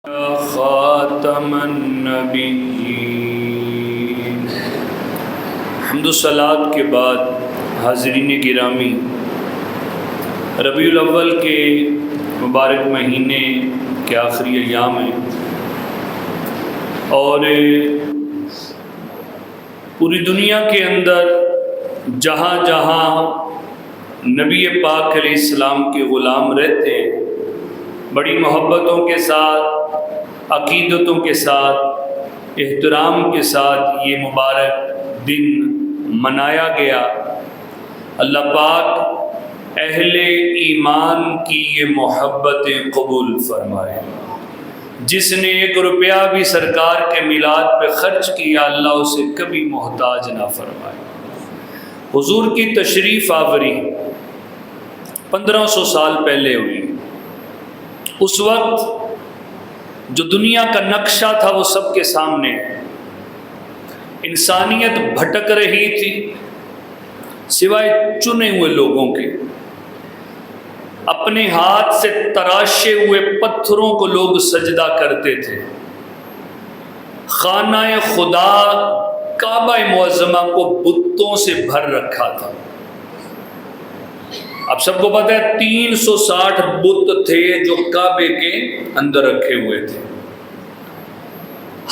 خاتم النبیین۔ حمد و صلات کے بعد حاضرین گرامی، ربیع الاول کے مبارک مہینے کے آخری ایام ہیں اور پوری دنیا کے اندر جہاں جہاں نبی پاک علیہ السلام کے غلام رہتے ہیں، بڑی محبتوں کے ساتھ، عقیدتوں کے ساتھ، احترام کے ساتھ یہ مبارک دن منایا گیا۔ اللہ پاک اہل ایمان کی یہ محبتیں قبول فرمائے۔ جس نے 1 روپیہ بھی سرکار کے میلاد پہ خرچ کیا، اللہ اسے کبھی محتاج نہ فرمائے۔ حضور کی تشریف آوری 1500 سال پہلے ہوئی۔ اس وقت جو دنیا کا نقشہ تھا وہ سب کے سامنے ہے۔ انسانیت بھٹک رہی تھی سوائے چنے ہوئے لوگوں کے۔ اپنے ہاتھ سے تراشے ہوئے پتھروں کو لوگ سجدہ کرتے تھے۔ خانہ خدا کعبہ معظمہ کو بتوں سے بھر رکھا تھا۔ اب سب کو پتہ ہے 360 بت تھے جو کعبے کے اندر رکھے ہوئے تھے۔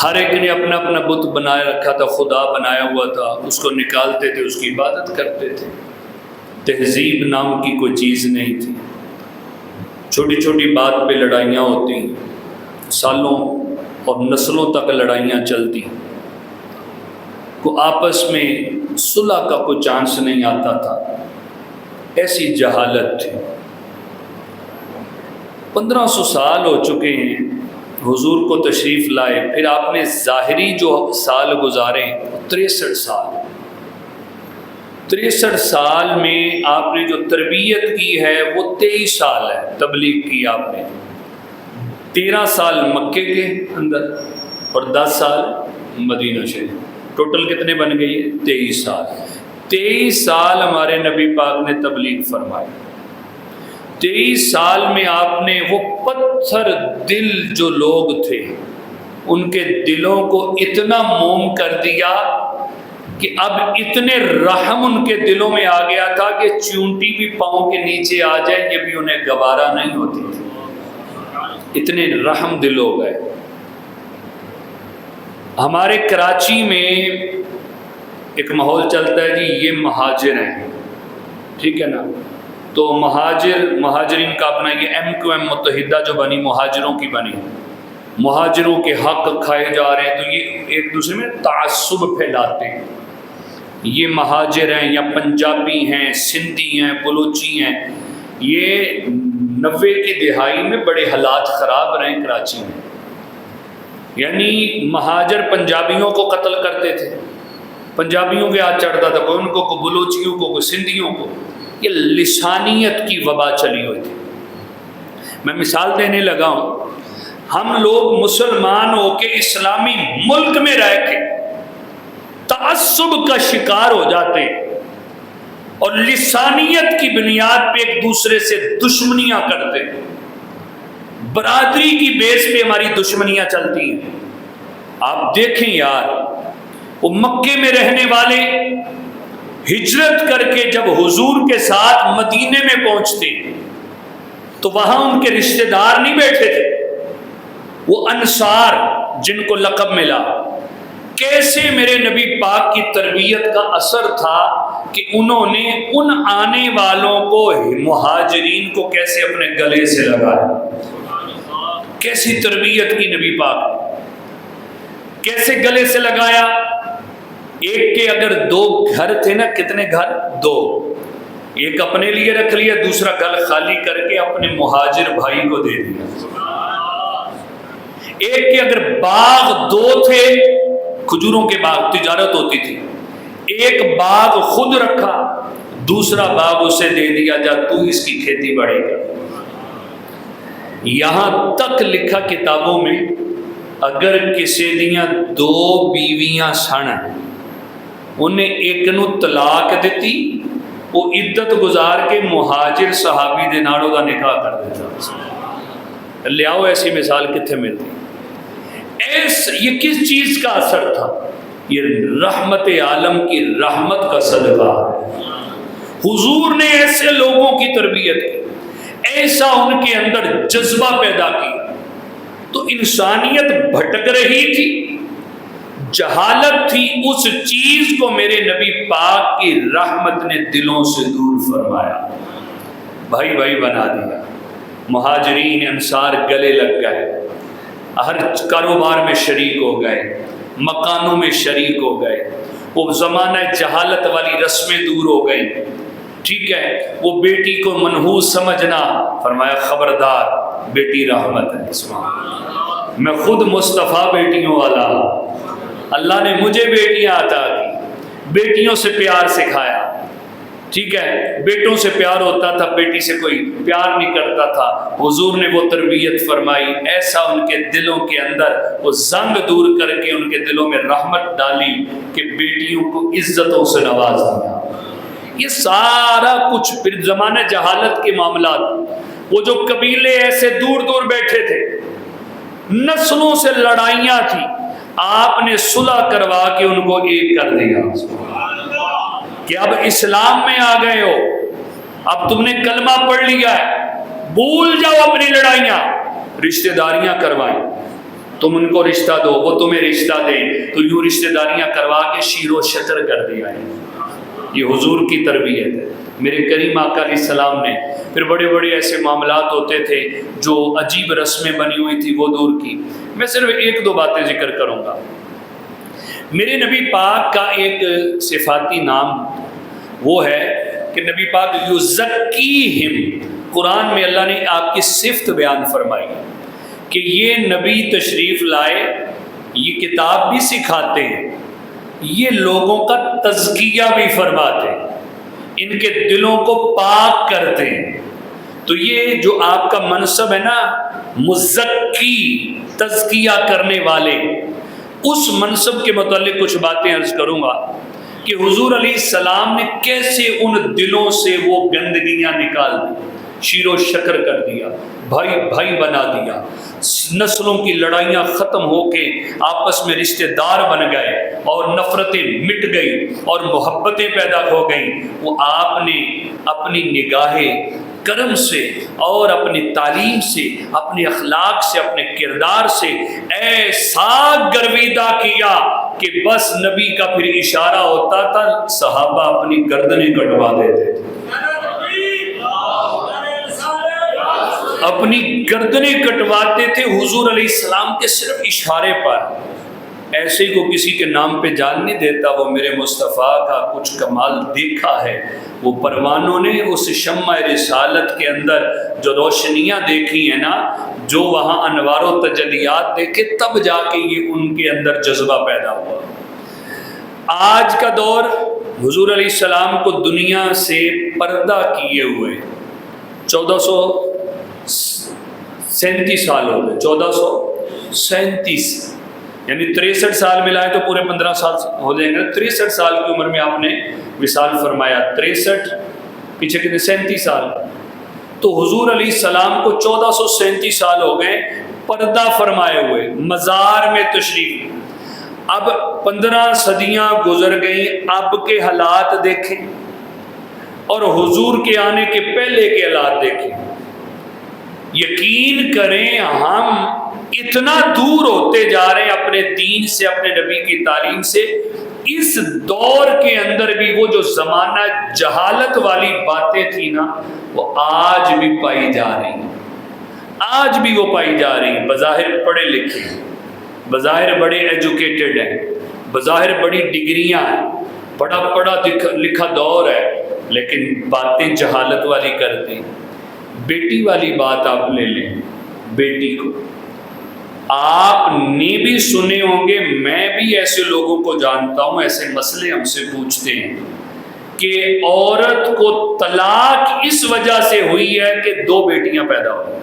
ہر ایک نے اپنا اپنا بت بنایا رکھا تھا، خدا بنایا ہوا تھا، اس کو نکالتے تھے، اس کی عبادت کرتے تھے۔ تہذیب نام کی کوئی چیز نہیں تھی۔ چھوٹی چھوٹی بات پہ لڑائیاں ہوتی، سالوں اور نسلوں تک لڑائیاں چلتی، کو آپس میں صلح کا کوئی چانس نہیں آتا تھا۔ ایسی جہالت تھی۔ 1500 سال ہو چکے ہیں حضور کو تشریف لائے، پھر آپ نے ظاہری جو سال گزارے 63 سال۔ 63 سال میں آپ نے جو تربیت کی ہے وہ 23 سال ہے تبلیغ کی آپ نے۔ 13 سال مکے کے اندر اور 10 سال مدینہ شریف، ٹوٹل کتنے بن گئی ہے؟ 23 سال۔ 23 سال ہمارے نبی پاک نے تبلیغ فرمائی۔ 23 سال میں آپ نے وہ پتھر دل جو لوگ تھے ان کے دلوں کو اتنا موم کر دیا کہ اب اتنے رحم ان کے دلوں میں آ گیا تھا کہ چونٹی بھی پاؤں کے نیچے آ جائے یہ بھی انہیں گوارا نہیں ہوتی تھی، اتنے رحم دل ہو گئے۔ ہمارے کراچی میں ایک ماحول چلتا ہے جی یہ مہاجر ہیں، ٹھیک ہے نا، تو مہاجرین کا اپنا یہ MQM متحدہ جو بنی، مہاجروں کی بنی، مہاجروں کے حق کھائے جا رہے ہیں، تو یہ ایک دوسرے میں تعصب پھیلاتے ہیں۔ یہ مہاجر ہیں یا پنجابی ہیں، سندھی ہیں، بلوچی ہیں، یہ 90 کی دہائی میں بڑے حالات خراب رہے کراچی میں۔ یعنی مہاجر پنجابیوں کو قتل کرتے تھے، پنجابیوں کے ہاتھ چڑھتا تھا، کوئی ان کو، کوئی بلوچیوں کو، کوئی سندھیوں کو۔ یہ لسانیت کی وبا چلی ہوئی تھی۔ میں مثال دینے لگا ہوں، ہم لوگ مسلمان ہو کے اسلامی ملک میں رہ کے تعصب کا شکار ہو جاتے ہیں اور لسانیت کی بنیاد پہ ایک دوسرے سے دشمنیاں کرتے ہیں، برادری کی بیس پہ ہماری دشمنیاں چلتی ہیں۔ آپ دیکھیں یار، وہ مکے میں رہنے والے ہجرت کر کے جب حضور کے ساتھ مدینے میں پہنچتے تو وہاں ان کے رشتہ دار نہیں بیٹھے تھے، وہ انصار جن کو لقب ملا۔ کیسے میرے نبی پاک کی تربیت کا اثر تھا کہ انہوں نے ان آنے والوں کو، مہاجرین کو کیسے اپنے گلے سے لگایا، کیسی تربیت کی نبی پاک، کیسے گلے سے لگایا۔ ایک کے اگر 2 گھر تھے نا، کتنے گھر؟ 2، ایک اپنے لیے رکھ لیا، دوسرا گھر خالی کر کے اپنے مہاجر بھائی کو دے دیا۔ ایک کے اگر باغ 2 تھے، کھجوروں کے باغ، تجارت ہوتی تھی، ایک باغ خود رکھا، دوسرا باغ اسے دے دیا، جا تو اس کی کھیتی باڑی کر۔ یہاں تک لکھا کتابوں میں، اگر کسی دیاں 2 بیویاں سن، انہیں ایک نو طلاق دیتی، وہ عدت گزار کے مہاجر صحابی دے نالوں دا نکاح کر دیتا۔ لے آؤ ایسی مثال کتنے ملتی۔ یہ کس چیز کا اثر تھا؟ یہ رحمت عالم کی رحمت کا صدقہ ہے۔ حضور نے ایسے لوگوں کی تربیت کی، ایسا ان کے اندر جذبہ پیدا کیا، تو انسانیت بھٹک رہی تھی، جہالت تھی، اس چیز کو میرے نبی پاک کی رحمت نے دلوں سے دور فرمایا، بھائی بھائی بنا دیا۔ مہاجرین انصار گلے لگ گئے، ہر کاروبار میں شریک ہو گئے، مکانوں میں شریک ہو گئے، وہ زمانہ جہالت والی رسمیں دور ہو گئی، ٹھیک ہے، وہ بیٹی کو منحوس سمجھنا، فرمایا خبردار، بیٹی رحمت ہے، میں خود مصطفیٰ بیٹیوں والا، اللہ نے مجھے بیٹیاں عطا کی، بیٹیوں سے پیار سکھایا، ٹھیک ہے، بیٹوں سے پیار ہوتا تھا، بیٹی سے کوئی پیار نہیں کرتا تھا، حضور نے وہ تربیت فرمائی، ایسا ان کے دلوں کے اندر وہ زنگ دور کر کے ان کے دلوں میں رحمت ڈالی کہ بیٹیوں کو عزتوں سے نواز دیا۔ یہ سارا کچھ پھر زمانہ جہالت کے معاملات، وہ جو قبیلے ایسے دور دور بیٹھے تھے، نسلوں سے لڑائیاں تھیں، آپ نے صلح کروا کے ان کو ایک کر دیا کہ اب اسلام میں آ گئے ہو، اب تم نے کلمہ پڑھ لیا ہے، بھول جاؤ اپنی لڑائیاں، رشتہ داریاں کروائیں، تم ان کو رشتہ دو، وہ تمہیں رشتہ دیں، تو یوں رشتہ داریاں کروا کے شیر و شتر کر دیا ہے۔ یہ حضور کی تربیت ہے، میرے کریم آقا علیہ السلام نے۔ پھر بڑے بڑے ایسے معاملات ہوتے تھے جو عجیب رسمیں بنی ہوئی تھی، وہ دور کی۔ میں صرف ایک دو باتیں ذکر کروں گا۔ میرے نبی پاک کا ایک صفاتی نام وہ ہے کہ نبی پاک یزکیہم، قرآن میں اللہ نے آپ کی صفت بیان فرمائی کہ یہ نبی تشریف لائے، یہ کتاب بھی سکھاتے ہیں، یہ لوگوں کا تزکیہ بھی فرماتے ہیں، ان کے دلوں کو پاک کرتے ہیں۔ تو یہ جو آپ کا منصب ہے نا، مزکی، تزکیہ کرنے والے، اس منصب کے متعلق کچھ باتیں عرض کروں گا کہ حضور علیہ السلام نے کیسے ان دلوں سے وہ گندگیاں نکال دی، شیر و شکر کر دیا، بھائی بھائی بنا دیا، نسلوں کی لڑائیاں ختم ہو کے آپس میں رشتہ دار بن گئے اور نفرتیں مٹ گئی اور محبتیں پیدا ہو گئیں۔ وہ آپ نے اپنی نگاہ کرم سے اور اپنی تعلیم سے، اپنے اخلاق سے، اپنے کردار سے ایسا گرویدہ کیا کہ بس نبی کا پھر اشارہ ہوتا تھا، صحابہ اپنی گردنیں کٹوا دیتے تھے، اپنی گردنیں کٹواتے تھے حضور علیہ السلام کے صرف اشارے پر۔ ایسے کو کسی کے نام پہ جان نہیں دیتا، وہ میرے مصطفیٰ کا کچھ کمال دیکھا ہے۔ وہ پروانوں نے اس شمع رسالت کے اندر جو روشنیاں دیکھی ہیں نا، جو وہاں انوار و تجلیات دیکھے، تب جا کے یہ ان کے اندر جذبہ پیدا ہوا۔ آج کا دور حضور علیہ السلام کو دنیا سے پردہ کیے ہوئے 1437 سال ہو گئے، 1437 یعنی 63 سال ملائے تو پورے 15 سال ہو جائیں گے۔ 63 سال کی عمر میں آپ نے وصال فرمایا، 63 پیچھے کتنے 37 سال، تو حضور علیہ السلام کو 1437 سال ہو گئے پردہ فرمائے ہوئے، مزار میں تشریف۔ اب 15 صدیاں گزر گئیں، اب کے حالات دیکھیں اور حضور کے آنے کے پہلے کے حالات دیکھیں، یقین کریں ہم اتنا دور ہوتے جا رہے ہیں اپنے دین سے، اپنے نبی کی تعلیم سے۔ اس دور کے اندر بھی وہ جو زمانہ جہالت والی باتیں تھیں نا، وہ آج بھی پائی جا رہی ہیں، آج بھی وہ پائی جا رہی ہیں۔ بظاہر پڑھے لکھے ہیں، بظاہر بڑے ایجوکیٹڈ ہیں، بظاہر بڑی ڈگریاں ہیں، بڑا پڑھا لکھا دور ہے، لیکن باتیں جہالت والی کرتے ہیں۔ بیٹی والی بات آپ لے لیں، بیٹی کو آپ نے بھی سنے ہوں گے، میں بھی ایسے لوگوں کو جانتا ہوں، ایسے مسئلے ہم سے پوچھتے ہیں کہ عورت کو طلاق اس وجہ سے ہوئی ہے کہ 2 بیٹیاں پیدا ہوئی،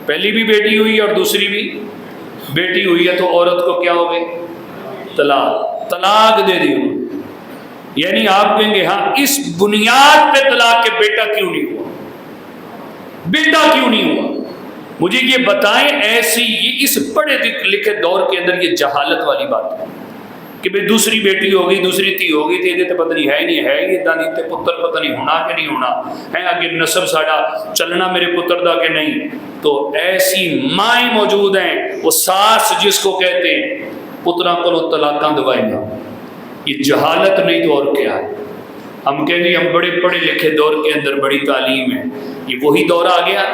پہلی بھی بیٹی ہوئی اور دوسری بھی بیٹی ہوئی ہے، تو عورت کو کیا ہو گئی؟ طلاق دے دی انہوں نے۔ یعنی آپ کہیں گے ہاں اس بنیاد پہ طلاق کہ بیٹا کیوں نہیں ہوا، بیٹا کیوں نہیں ہوا؟ مجھے یہ بتائیں ایسی یہ اس پڑھے لکھے دور کے اندر یہ جہالت والی بات ہے کہ بھئی دوسری بیٹی ہوگی دوسری تھی ہوگی تے تے پتہ نہیں ہے نہیں ہے یہ دانی تے پتر پتہ نہیں ہونا کہ نہیں ہونا ہے آگے نسب ساڑا چلنا میرے پتر دا کہ نہیں. تو ایسی مائیں موجود ہیں وہ ساس جس کو کہتے ہیں پترا کو طلاقاں دوائیں گا. یہ جہالت نہیں تو اور کیا ہے. ہم کہیں گے ہم بڑے پڑھے لکھے دور کے اندر بڑی تعلیم ہے. یہ وہی دور آ گیا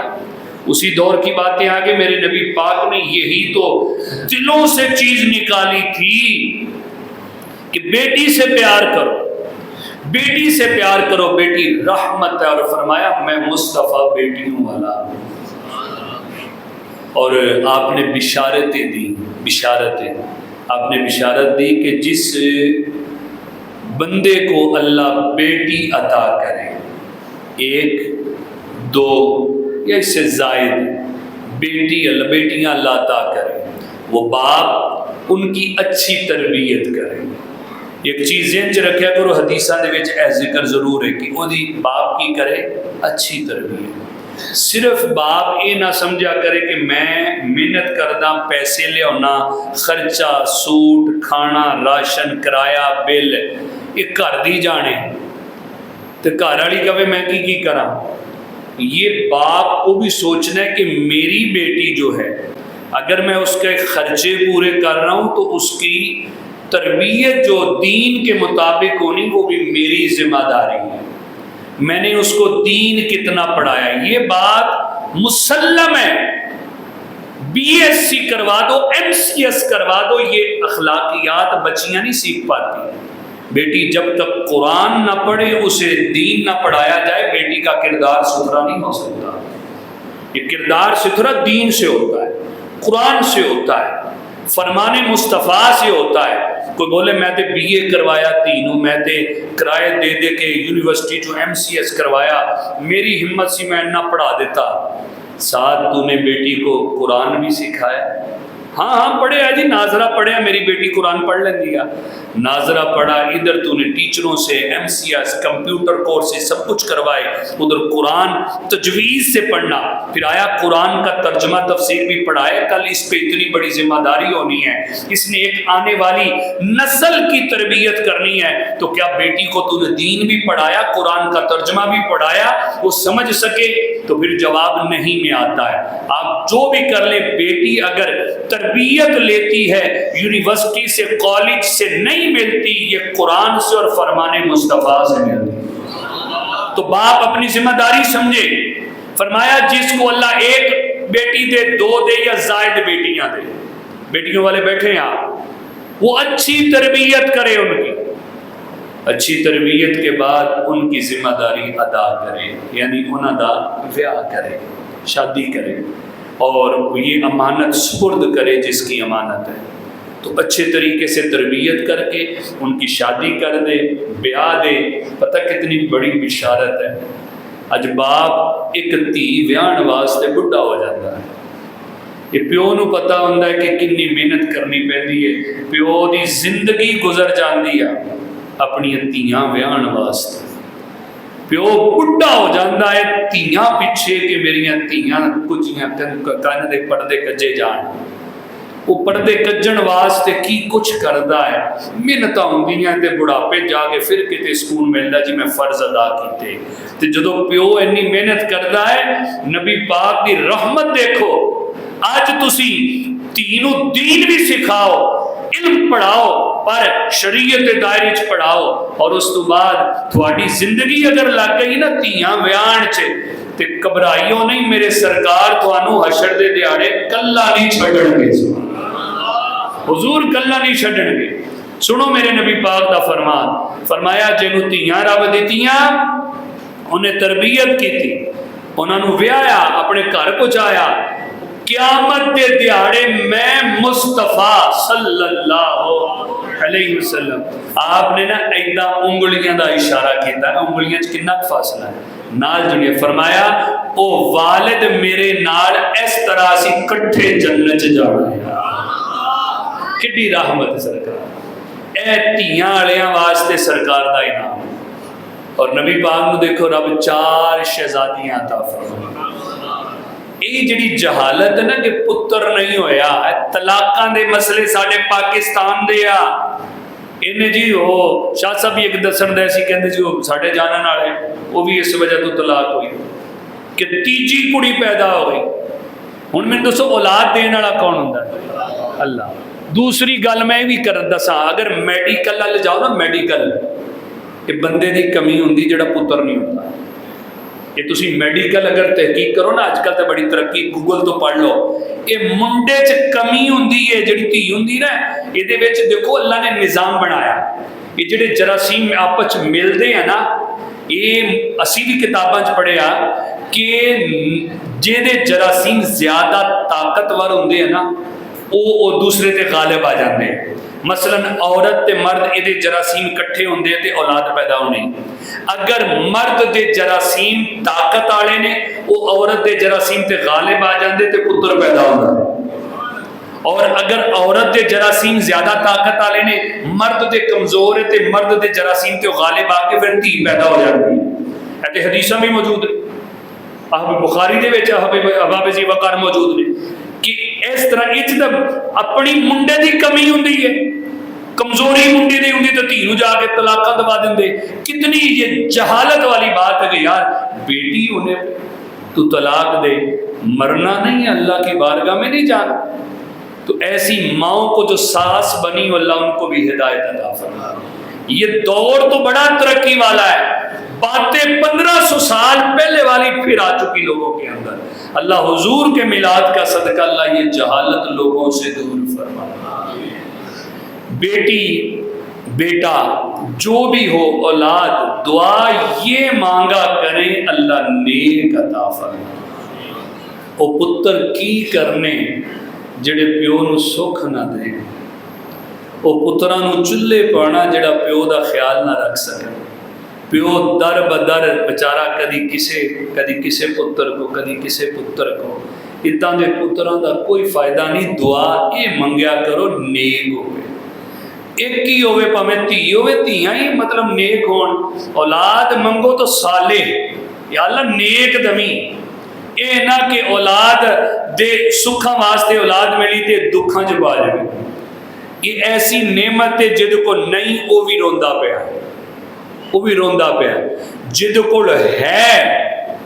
اسی دور کی باتیں آگے. میرے نبی پاک نے یہی تو دلوں سے چیز نکالی تھی کہ بیٹی سے پیار کرو بیٹی سے پیار کرو بیٹی رحمت ہے. اور فرمایا میں مصطفیٰ بیٹیوں والا. اور آپ نے بشارتیں دی آپ نے بشارت دی کہ جس بندے کو اللہ بیٹی عطا کرے 1 2 یا اس سے زائد بیٹیاں اللہ عطا کرے وہ باپ ان کی اچھی تربیت کرے. ایک چیز ذہن چ رکھیا کرو حدیثاں دے وچ اے ذکر ضرور ہے کہ وہ دی باپ کی کرے اچھی تربیت. صرف باپ یہ نہ سمجھا کرے کہ میں محنت کردہ پیسے لے آنا خرچہ سوٹ کھانا راشن کرایہ بل یہ گھر دی جانے تو گھر والی کہے میں کی کراں. یہ باپ کو بھی سوچنا ہے کہ میری بیٹی جو ہے اگر میں اس کے خرچے پورے کر رہا ہوں تو اس کی تربیت جو دین کے مطابق ہونی وہ بھی میری ذمہ داری ہے. میں نے اس کو دین کتنا پڑھایا. یہ بات مسلم ہے. BSc کروا دو MCS کروا دو یہ اخلاقیات بچیاں نہیں سیکھ پاتی. بیٹی جب تک قرآن نہ پڑھے اسے دین نہ پڑھایا جائے بیٹی کا کردار ستھرا نہیں ہو سکتا. یہ کردار ستھرا دین سے ہوتا ہے قرآن سے ہوتا ہے فرمان مصطفیٰ سے ہوتا ہے. کوئی بولے میں تے BA کروایا تینوں میں تے کرائے دے دے کے یونیورسٹی جو MCS کروایا میری ہمت سی میں نہ پڑھا دیتا. ساتھ تو نے بیٹی کو قرآن بھی سکھایا. ہاں پڑھے جی ناظرہ پڑھے میری بیٹی قرآن پڑھ لیں گیا. ناظرہ پڑھا ادھر تو نے ٹیچروں سے MCS کمپیوٹر کورسز سب کچھ کروائے ادھر قرآن تجویز سے پڑھنا پھر آیا قرآن کا ترجمہ تفسیر بھی پڑھائے. کل اس پہ اتنی بڑی ذمہ داری ہونی ہے اس نے ایک آنے والی نسل کی تربیت کرنی ہے تو کیا بیٹی کو تو نے دین بھی پڑھایا قرآن کا ترجمہ بھی پڑھایا وہ سمجھ سکے. تو پھر جواب نہیں میں آتا ہے. آپ جو بھی کر لیں بیٹی اگر تربیت لیتی ہے یونیورسٹی سے کالج سے نہیں ملتی یہ قرآن سے اور فرمان مصطفیٰ سے ملتی. تو باپ اپنی ذمہ داری سمجھے. فرمایا جس کو اللہ 1 بیٹی دے 2 دے یا زائد بیٹیاں دے بیٹیوں والے بیٹھے ہیں آپ وہ اچھی تربیت کرے ان کی اچھی تربیت کے بعد ان کی ذمہ داری ادا کرے یعنی انہاں دا بیاہ کرے شادی کرے اور یہ امانت سپرد کرے جس کی امانت ہے. تو اچھے طریقے سے تربیت کر کے ان کی شادی کر دے بیاہ دے. پتہ کتنی بڑی بشارت ہے. اج باپ ایک دھی ویاہن واسطے بڈھا ہو جاتا ہے. یہ پیو نو پتہ ہوندا ہے کہ کتنی محنت کرنی پیندی ہے. پیو دی زندگی گزر جاندی ہے اپنی دھیاں ویاہن واسطے. پیو بڈھا ہو جاتا ہے دھیاں پیچھے کہ میریاں دھیاں کچھ کن دے پردے کجے جان. وہ پردے کجن واسطے کی کچھ کردا ہے محنتاں ہوندیاں تے بڑھاپے جا کے پھر کتے سکون ملدا جی میں فرض ادا کیتے. تے جدوں پیو اتنی محنت کردا ہے نبی پاک دی رحمت دیکھو. اج تسی دین دین بھی سکھاؤ علم پڑھاؤ پر شریعت دے دائرے وچ پڑھاؤ اور اس تو بعد تھوڑی زندگی اگر لگ گئی نا تیاں ویاہن چ تے گھبرائیو نہیں میرے سرکار تھانوں حشر دے دیہاڑے کلا نہیں چھڈن گے. حضور کلا نہیں چھڈن گے. سنو میرے نبی پاک دا فرمان فرمایا جنوں تیاں رب دتیاں انہیں تربیت کیتی انہاں نوں ویایا اپنے گھر پہنچایا قیامت دے دیہاڑے میں مصطفیٰ صلی اللہ علیہ وسلم آپ نے نا ایدہ انگلیاں دا اشارہ کیتا ہے. انگلیاں چ کتنا فاصلہ ہے نال جنہیں فرمایا او والد میرے نال اس طرح سی کٹھے جنت جانا ہے. کڈی رحمت سرکار اے دھیاں والیاں واسطے سرکار دا انعام. اور نبی پاک نو دیکھو رب 4 شہزادیاں عطا فرمائی. یہ جڑی جہالت ہے نا کہ پتر نہیں ہویا، طلاقاں دے مسئلے ساڈے پاکستان دے آ، انہیں جی وہ شاہ صاحب بھی ایک دسن دے سی کہندے جی وہ ساڈے جانن والے وہ بھی اس وجہ تو طلاق ہوئی کہ تیجی کڑی پیدا ہو گئی۔ ہن میں دسو اولاد دین والا کون ہوندا ہے؟ اللہ۔ دوسری گل میں بھی کر دساں، اگر میڈیکل وال جاؤ نا، میڈیکل کہ بندے دی کمی ہوندی جڑا پتر نہیں ہوتا، یہ تسی میڈیکل اگر تحقیق کرو نا، اج کل تو بڑی ترقی، گوگل تو پڑھ لو، یہ منڈے چ کمی ہوندی ہے جڑی دھی ہوندی نا، یہ دیکھو اللہ نے نظام بنایا، یہ جڑے جراثیم آپس ملتے ہیں نا، یہ اسی بھی کتاباں چ پڑھیا کہ جہدے جراثیم زیادہ طاقتور ہوندے ہیں نا وہ دوسرے تے غالب آ جاندے ہیں۔ مثلا عورت تے مرد یہ جراثیم کٹھے ہوندے تے اولاد پیدا ہونی، اگر مرد دے جراثیم طاقت والے نے وہ عورت دے جراثیم تے غالب آ جاندے تے پتر پیدا ہوندا، اور اگر عورت دے جراثیم زیادہ طاقت والے نے، مرد دے کمزور ہے تے مرد دے جراثیم تے غالب آ کے پھر دھی پیدا ہو جاتی ہے۔ تے حدیثاں بھی موجود ہیں، بخاری دے وچ ابا بزی وقار موجود نے کہ اس طرح اپنی منڈے دی کمی ہوندی ہے، کمزوری منڈی دی ہوندی تو دھی نو جا کے طلاقاں دوا دیندے۔ کتنی یہ جہالت والی بات ہے کہ یار بیٹی ہونے تو طلاق دے، مرنا نہیں، اللہ کی بارگاہ میں نہیں جانا۔ تو ایسی ماؤں کو جو ساس بنی اللہ ان کو بھی ہدایت عطا فرمائے۔ یہ دور تو بڑا ترقی والا ہے، باتیں 1500 سال پہلے والی پھر آ چکی لوگوں کے اندر۔ اللہ حضور کے میلاد کا صدقہ اللہ یہ جہالت لوگوں سے دور فرمائے۔ بیٹی بیٹا جو بھی ہو اولاد، دعا یہ مانگا کریں اللہ نیک عطا فرمائے۔ او پتر کی کرنے جڑے پیو نو سکھ نہ دے، او پتراں نو چلے پانا جڑا پیو دا خیال نہ رکھ سکے۔ پیو در بدر بچارا کدی کسے پتر کو، کدی کسے پتر کو، اتنا دے پتراں دا کوئی فائدہ نہیں۔ دعا یہ منگیا کرو نیک ہوئے، ایک ہی ہوئے پاویں دھی ہوئے، دھیاں ہی مطلب نیک ہون۔ اولاد منگو تو صالح، یا اللہ نیک دمی، اے نہ کہ اولاد دے سکھاں واسطے اولاد ملی تے دکھاں چ پا جائے۔ یہ ایسی نعمت ہے جد کو نہیں وہ بھی روندا پیا، وہ بھی روندا پیا، جد کو ہے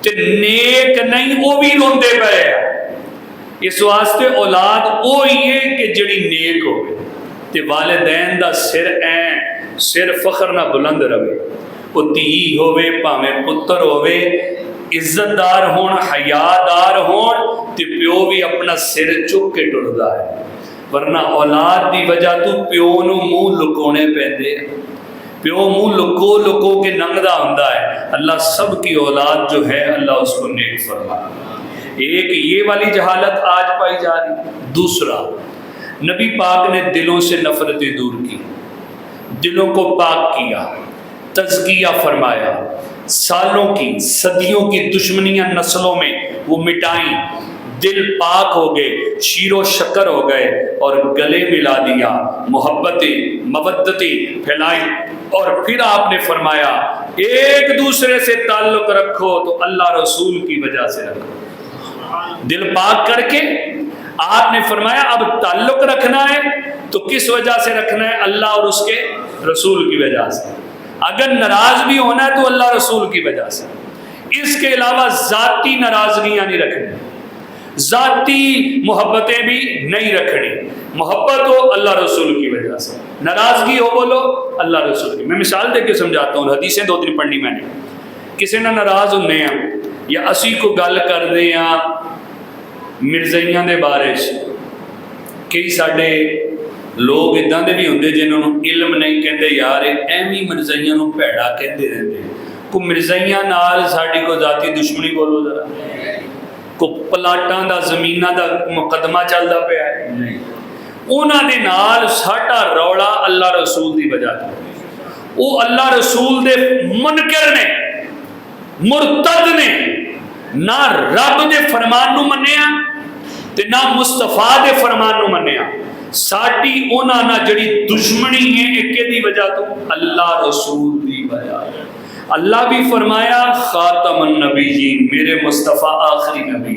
تے نیک نہیں وہ بھی روندے پے۔ اس واسطے اولاد وہی ہے کہ جڑی نیک ہوئے تے والدین دا سر فخر نہ بلند رہے۔ وہ دھی ہوئے پاویں پتر ہوئے، عزت دار ہون، حیادار ہون تے پیو بھی اپنا سر چک کے ٹردا ہے، ورنہ اولاد دی وجہ تو پیو نو منہ لکونے پیندے، پیو منہ لکو لکو کے ننگدا ہوندا ہے۔ اللہ سب کی اولاد جو ہے اللہ اس کو نیک فرمائے۔ ایک یہ والی جہالت آج پائی جا رہی۔ دوسرا، نبی پاک نے دلوں سے نفرتیں دور کی، دلوں کو پاک کیا، تزکیہ فرمایا، سالوں کی صدیوں کی دشمنیاں نسلوں میں وہ مٹائیں، دل پاک ہو گئے، شیر و شکر ہو گئے، اور گلے ملا دیا، محبتیں مودتیں پھیلائی، اور پھر آپ نے فرمایا ایک دوسرے سے تعلق رکھو تو اللہ رسول کی وجہ سے رکھو۔ دل پاک کر کے آپ نے فرمایا اب تعلق رکھنا ہے تو کس وجہ سے رکھنا ہے؟ اللہ اور اس کے رسول کی وجہ سے۔ اگر ناراض بھی ہونا ہے تو اللہ رسول کی وجہ سے، اس کے علاوہ ذاتی ناراضگیاں نہیں رکھنی، ذاتی محبتیں بھی نہیں رکھنی۔ محبت ہو اللہ رسول کی وجہ سے، ناراضگی ہو بولو اللہ رسول کی۔ میں مثال دے کے سمجھاتا ہوں، حدیثیں دو تین پڑھنی میں نے۔ کسی نہ ناراض ہونے ہیں یا اسی کو گل کر دے ہیں مرزائیاں دے بارے، کئی ساڈے لوگ اداں دے بھی ہوندے جنہوں علم نہیں کہندے، یار ایویں مرزائیاں نو بھیڑا کہندے رہندے۔ کو مرزائیاں نال ساڈی کو ذاتی دشمنی بولو ذرا، کو پلاٹاں دا زمیناں دا مقدمہ چلدا پیا ہے؟ نہیں، انہاں دے نال ساڈا رولا اللہ رسول دی وجہ تے، وہ اللہ رسول دے منکر نے، مرتد نے، نہ رب دے فرمان نو منیا تے نہ مصطفیٰ دے فرمان نو منیا۔ ساڈی انہاں نہ جڑی دشمنی ہے ایک دی وجہ تو اللہ رسول دی وجہ۔ اللہ بھی فرمایا خاتم النبیین، میرے مصطفیٰ آخری نبی،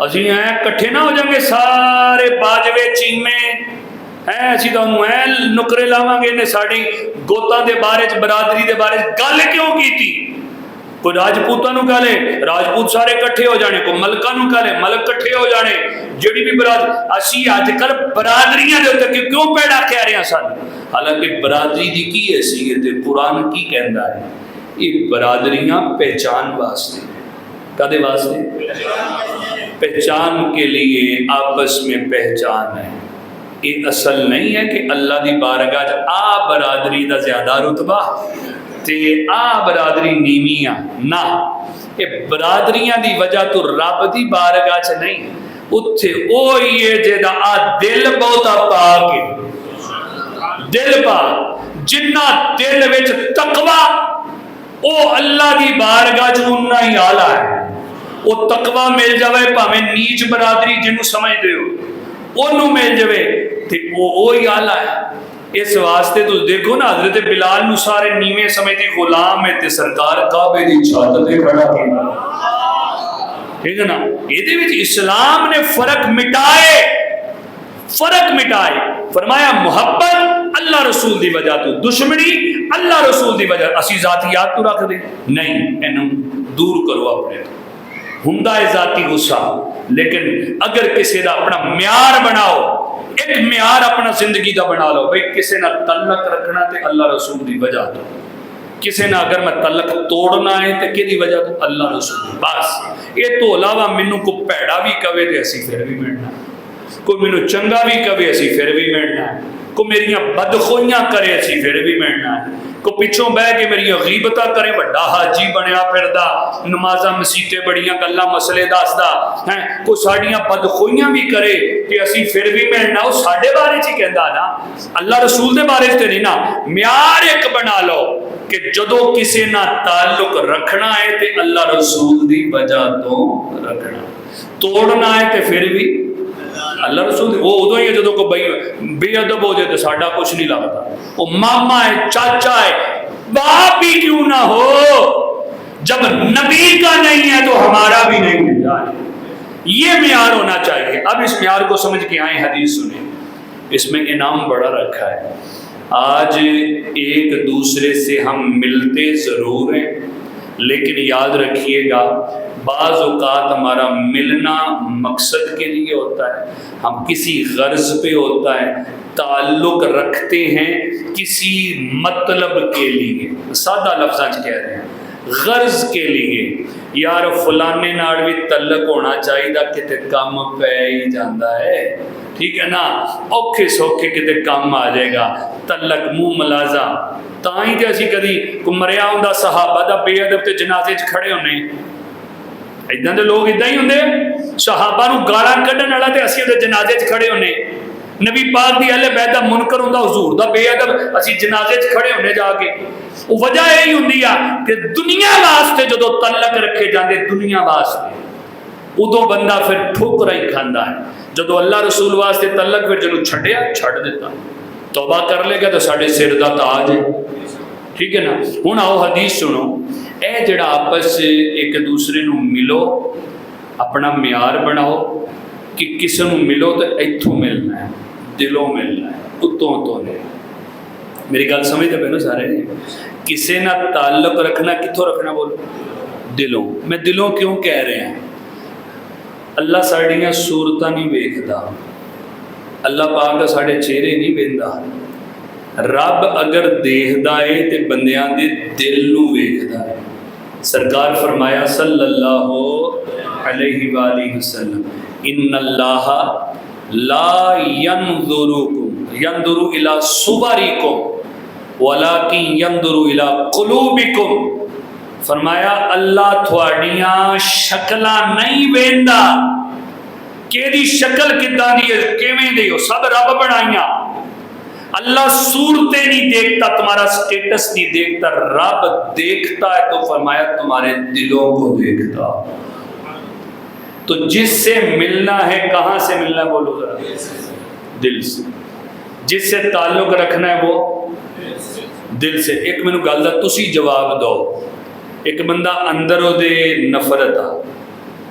اسی ہیں کٹھے نہ ہو جائیں گے سارے باجوے چیمے ہیں اسی تو نکرے لاواں گے نے ساڑی گوتاں دے بارے برادری دے بارے گل کیوں کی تھی؟ کوئی راجپوتاں نو کہہ لے راجپوت سارے کٹھے ہو جانے، کوئی ملکاں نو کہہ لے ملک کٹھے ہو جانے، جڑی بھی برادری اسی اج کل برادریاں دے اوتے کیوں پیڑا کہہ رہے ہیں سن؟ حالانکہ برادری دی کی حیثیت ہے؟ قرآن کی کہندا ہے یہ برادریاں پہچان واسطے، کدے واسطے؟ پہچان کے لیے، آپس میں پہچان ہے، یہ اصل نہیں ہے کہ اللہ دی بارگاہ آ برادری دا زیادہ رتبہ تے آ برادری نیویاں، نہ یہ برادریاں دی وجہ تو رب دی بارگاہ چ نہیں، اتھے اوہی ہے جیدہ آ دل بہتا پاک ہے، دل پاک جنہ دل وچ تقوی او اللہ دی بارگاہ چ انہا ہی آلہ ہے، وہ تقوی مل جاوے پاویں نیچ برادری جنہوں سمجھ دے ہو انہوں مل جاوے تے وہی آلہ ہے۔ اس واسطے تو دیکھو نا حضرت بلال نو سارے نیویں سمجھتی غلام ہے تے سرکار کعبے دی چھت تے کھڑا کیتا، ٹھیک ہے نا؟ یہ وچ اسلام نے فرق مٹائے، فرق مٹائے، فرمایا محبت اللہ رسول دی وجہ تو، دشمنی اللہ رسول دی وجہ، اسی ذاتیات تو رکھ دے نہیں، انہوں دور کرو اپنے ہندہ ذاتی غصہ، لیکن اگر کسی دا اپنا معیار بناؤ، ایک معیار اپنا زندگی دا بنا لو بھئی کسی نہ تعلق رکھنا تے اللہ رسول دی وجہ تو، کسی نہ اگر میں تعلق توڑنا ہے تے کی دی وجہ تو اللہ رسول، بس یہ تو علاوہ منو کو پیڑا بھی کہے تے اسی پھر بھی ملنا، کوئی منو چنگا بھی کہے اسی پھر بھی ملنا ہے، کوئی میریاں بدخویاں کرے اسی پھر بھی ملنا ہے، کوئی پچھوں بہ کے میری غیبتہ کرے وڈا حاجی بنیا پھردا نمازاں مسیتیں بڑیاں گلاں مسئلے دسدا ہیں، کوئی ساڈیاں بدخویاں بھی کرے کہ اسی پھر بھی ملنا، وہ ساڈے بارے چ کہندا نا، اللہ رسول دے بارے تے نہیں نا۔ معیار ایک بنا لو کہ جدو کسی نہ تعلق رکھنا ہے تے اللہ رسول دی وجہ تو رکھنا، توڑنا ہے تے پھر بھی اللہ رسول، وہ ادو ہی ہے جدو کو بے ادب ہو جائے تو ساڈا کچھ نہیں لگتا، وہ ماما ہے چاچا ہے باپ بھی کیوں نہ ہو، جب نبی کا نہیں ہے تو ہمارا بھی نہیں ہے، یہ معیار ہونا چاہیے۔ اب اس معیار کو سمجھ کے آئیں، حدیث سنیں، اس میں انعام بڑا رکھا ہے۔ آج ایک دوسرے سے ہم ملتے ضرور ہیں، لیکن یاد رکھیے گا بعض اوقات ہمارا ملنا مقصد کے لیے ہوتا ہے، ہم کسی غرض پہ ہوتا ہے، تعلق رکھتے ہیں کسی مطلب کے لیے، سادہ لفظاں کہہ رہے ہیں غرض کے لیے، یار فلانے نال بھی تعلق ہونا چاہیے کتے کام پہ ہی جاندہ ہے، ٹھیک ہے نا، اوکھے سوکھے کتے کام آ جائے گا، تعلق منہ ملازہ تائیں تے اسی کدی مریا ہوندا صحابہ دا بے ادب تے جنازے چ کھڑے ہونے، ایداں دے لوگ ایداں ہی ہوندے، صحابہ نو گالاں کڈن والا تے اسی دے جنازے چ کھڑے ہونے، نبی پاک دی اہل بیت دا منکر ہوندا حضور دا بے ادب اسی جنازے چ کھڑے ہونے جا کے، وہ وجہ یہی ہوندی ہے کہ دنیا واسطے جدو تعلق رکھے جاندے دنیا واسطے ادو بندہ پھر ٹھوکراں ہی کھاندا ہے، جدو اللہ رسول واسطے تعلق پھر جنوں چھڈیا چھڈ دیتا، توبہ کر لے گا تو ساڈے سر دا تاج ہے، ٹھیک ہے نا۔ ہن آؤ حدیث سنو، اے جڑا آپس ایک دوسرے نو ملو، اپنا معیار بناؤ کہ کسی نو ملو تو ایتھوں ملنا ہے، دلوں ملنا ہے، اتوں تو نہیں، میری گل سمجھتے پہ نا سارے، کسی نہ تعلق رکھنا کتھوں رکھنا بولو؟ دلوں، میں دلوں کیوں کہہ رہے ہیں؟ اللہ ساڑیاں صورتاں نہیں ویکھدا، اللہ پاک ساڑے چہرے نہیں ویندا، رب اگر دیکھدا ہے تے بندیاں دے دل نو ویکھدا ہے۔ سرکار فرمایا صلی اللہ علیہ وآلہ وسلم، ان اللہ لا ينظر الى صورکم ولکن ينظر الى قلوبکم، فرمایا اللہ تھوڑیاں شکلاں نہیں ویندا، کہ دی شکل کداں دی ہے کیویں دی ہو، سب رب بنائیاں، اللہ صورتیں نہیں دیکھتا، تمہارا سٹیٹس نہیں دیکھتا، رب دیکھتا ہے، تو فرمایا تمہارے دلوں کو دیکھتا۔ تو جس سے ملنا ہے کہاں سے ملنا ہے بولو ذرا؟ دل سے۔ جس سے تعلق رکھنا ہے وہ دل سے۔ ایک میں گل دا تسی جواب دو، ایک بندہ اندر ہو دے نفرت آ،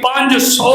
500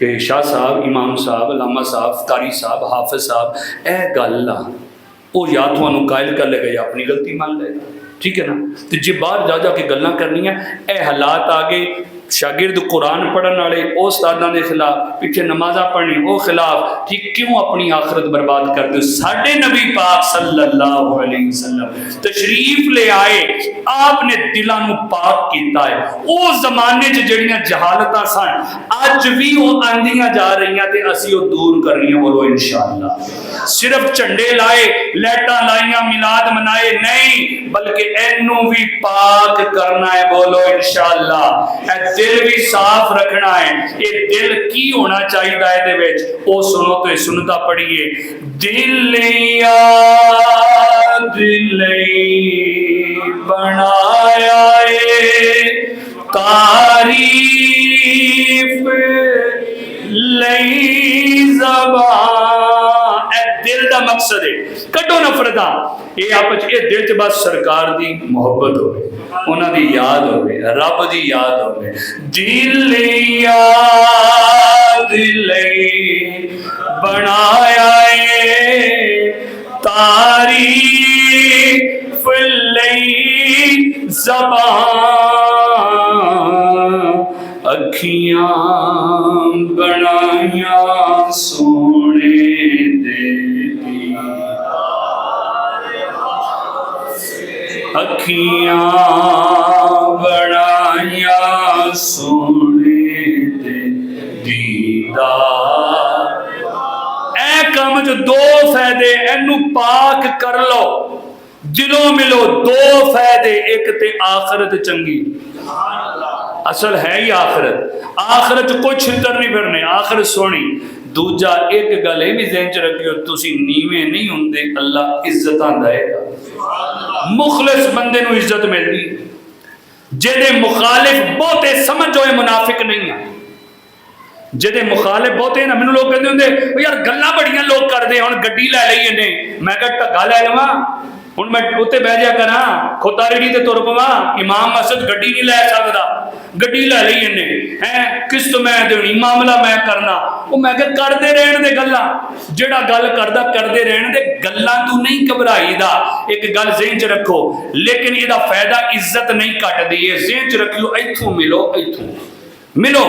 کہ شاہ صاحب، امام صاحب، علامہ صاحب، قاری صاحب، حافظ صاحب اے گل آ وہ یا تھانوں قائل کر لے گا یا اپنی غلطی مان لے گا، ٹھیک ہے نا؟ تو جی باہر جا جا کے گلاں کرنیاں، اے حالات آ گئے، شاگرد قرآن پڑھن والے وہ استاداں دے خلاف، پیچھے نمازاں پڑھنی وہ خلاف، ٹھیک کیوں اپنی آخرت برباد کر دو؟ ساڈے نبی پاک صلی اللہ علیہ وسلم تشریف لے آئے، آپ نے دلاں نوں پاک کیتا ہے۔ وہ زمانے چ جڑیاں جہالتاں سن اج بھی وہ آندیاں جا رہیاں تے اسی وہ دور کرنیاں، بولو انشاءاللہ۔ صرف جھنڈے لائے، لائٹاں لائیاں، میلاد منائے نہیں، بلکہ اینوں بھی پاک کرنا ہے، بولو انشاءاللہ۔ اے دل بھی صاف رکھنا ہے۔ یہ دل کی ہونا چاہیے دے وچ؟ او سنو تو سنتا پڑھیے، دل یا دل بنایا ہے تعریف لئی زبان۔ اے دل دا مقصد ہے، کٹو نفرتاں، یہ آپ یہ دل چ بس سرکار دی محبت ہوئے، انہاں دی یاد ہوئے، رب دی یاد ہوئے۔ دل یاد لئی بنایا ہے تعریف لئی زبان، اکھیاں بنائیاں سونے دے دی، اکھیاں بنائیاں سونے دے دیدار۔ اے کام جو دو فائدے، اینو پاک کر لو، دلوں ملو، دو فائدے، ایک تے آخرت چنگی، اصل ہے ہی آخرت، آخرت کوئی چھتر نہیں پھرنے، آخرت سونی۔ دوجا ایک گل ہے بھی ذہن چ رکھیو، تسی نیویں نہیں ہوندے، اللہ عزتاں دے گا۔ مخلص بندے نو عزت ملدی، جہدے مخالف بہتے سمجھ ہوئے منافق نہیں ہیں، جہدے مخالف بہتے نا، مینوں لوگ کہندے ہوندے یار گلاں بڑیاں لوگ کردے، ہن گڈی لے لئی انہیں، میں کہا ٹکا لے لواں، ہن میں اوتے بہ جا کراں، کھوتا ریڑھی تے تر پواں، امام مسجد گڈی نہیں لے سکدا، گڈی لے لئی انہیں، ہیں قسط میں دینی، معاملہ میں کرنا۔ وہ میں کہ کردے رہن دے گلاں، جڑا گل کردا کردے رہن دے، گلاں تو نہیں گھبرائی دا۔ ایک گل ذہن چ رکھو، لیکن یہ دا فائدہ عزت نہیں کٹ دی ہے، ذہن چ رکھیو، ایتھوں ملو، ایتھوں ملو،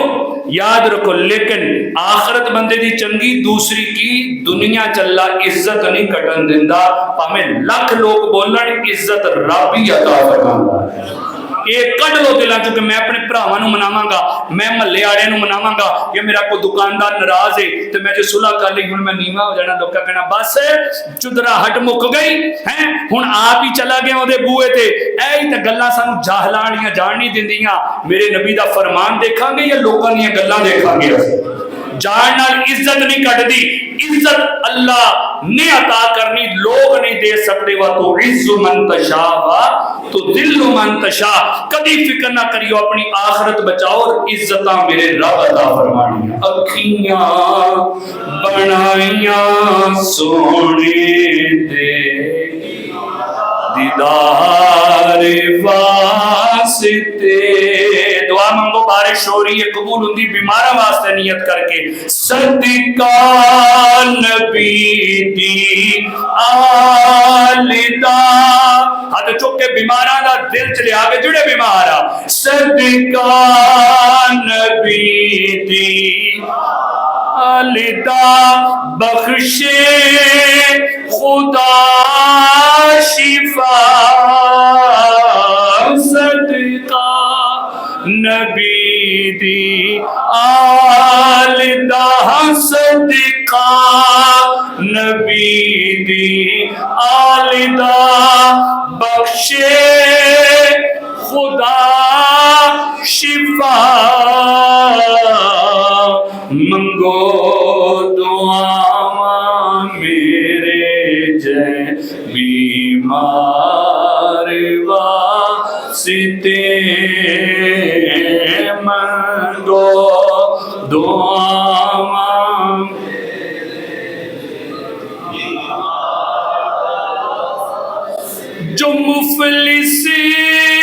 یاد رکھو۔ لیکن آخرت بندے دی چنگی، دوسری کی دنیا چلا عزت نہیں کٹن دیندا، پاویں لاکھ لوگ بولن، عزت رب ہی عطا فرماندا ہے۔ یہ کڈ لو دلاں چ کہ میں اپنے بھراواں نوں مناواں گا، میں محلے والے نوں مناواں گا، یا میرا کوئی دکاندار ناراض ہے تے میں جو صلح کر لی، ہن میں نیواں ہو جانا، لوکاں کہنا بس چدرا ہٹ مک گئی ہیں، ہن آپ ہی چلا گیا اودے بوئے تے۔ اے تے گلاں سانوں جاہلاں والیاں جان نہیں دیندیاں، میرے نبی دا فرمان دیکھاں گے یا لوکاں دیاں گلاں دیکھاں گے؟ جان نال عزت نہیں کٹ دی، عزت اللہ نے عطا کرنی، لوگ نہیں دے سکتے۔ وَتُعِزُّ مَن تَشَاءُ وَتُذِلُّ مَن تَشَاءُ۔ کبھی فکر نہ کریو، اپنی آخرت بچاؤ اور عزتاں میرے رب عطا فرمانی۔ اکھیاں بنائیاں سونے دے دیدار واسطے، دعا منگو بارش ہو رہی ہے، قبول ہوندی، بیمارہ واسطے نیت کر کے، صدقہ نبی دی آل دا، ہاتھ چک کے بیمارہ دا دل چلے آگے، جڑے بیمارہ، صدقہ نبی دی آل دا، بخشے خدا شفا، صدقہ نبی دی آل دا، صدقہ نبی دی آل دا، بخشے خدا شفا، منگو دعاواں میرے جے بیمار واسطے، منگو دعاواں جو مفلس ہیں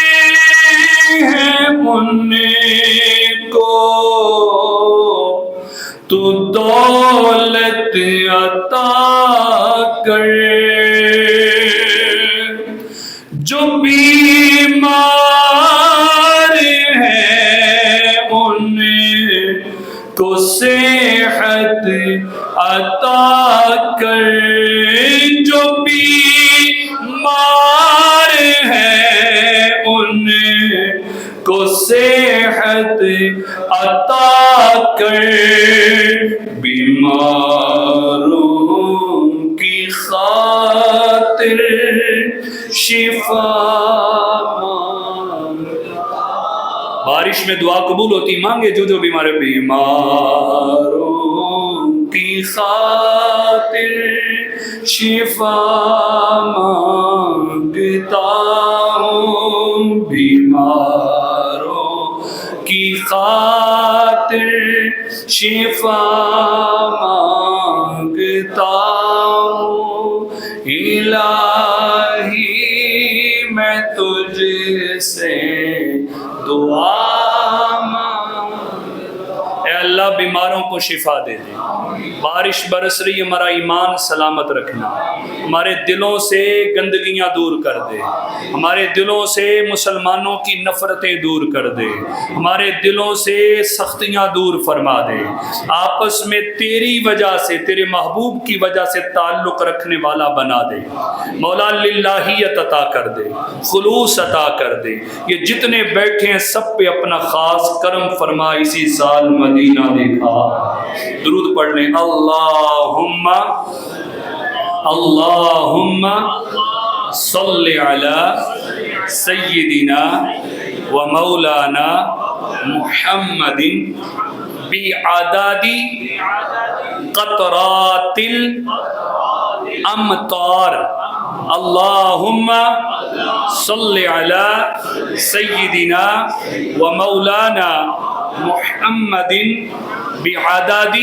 ان کو تو دولت عطا کر، جو بیمار ہیں ان کو صحت عطا کر، جو بیمار ہیں ان کو صحت عطا کر، بیماروں کی خاطر شفا مانگ۔ بارش میں دعا قبول ہوتی، مانگے جو بیمار ہے، بیماروں کی خاطر شفا مانگتا ہوں، بیماروں کی خاطر شفا مانگتا ہوں، الہی میں تجھ سے دعا مانگتا۔ اے اللہ بیماروں کو شفا دے دے، بارش برس رہی ہمارا ایمان سلامت رکھنا، ہمارے دلوں سے گندگیاں دور کر دے، ہمارے دلوں سے مسلمانوں کی نفرتیں دور کر دے، ہمارے دلوں سے سختیاں دور فرما دے، آپس میں تیری وجہ سے، تیرے محبوب کی وجہ سے تعلق رکھنے والا بنا دے، مولا للہیت عطا کر دے، خلوص عطا کر دے، یہ جتنے بیٹھے ہیں سب پہ اپنا خاص کرم فرما، اسی سال مدینہ دیکھا۔ درود پڑھ لیں، اللہم صلی علی سیدنا و مولانا محمد بعدد قطرات الامطار، اللہم صلی علی سیدنا و مولانا محمد بعدد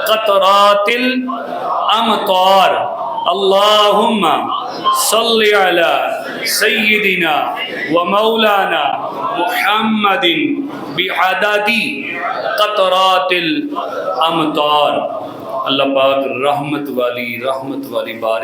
قطرات الامطار، اللہم صلی علی سیدنا و مولانا محمد بعدد قطرات الامطار۔ اللہ پاک رحمت والی بارش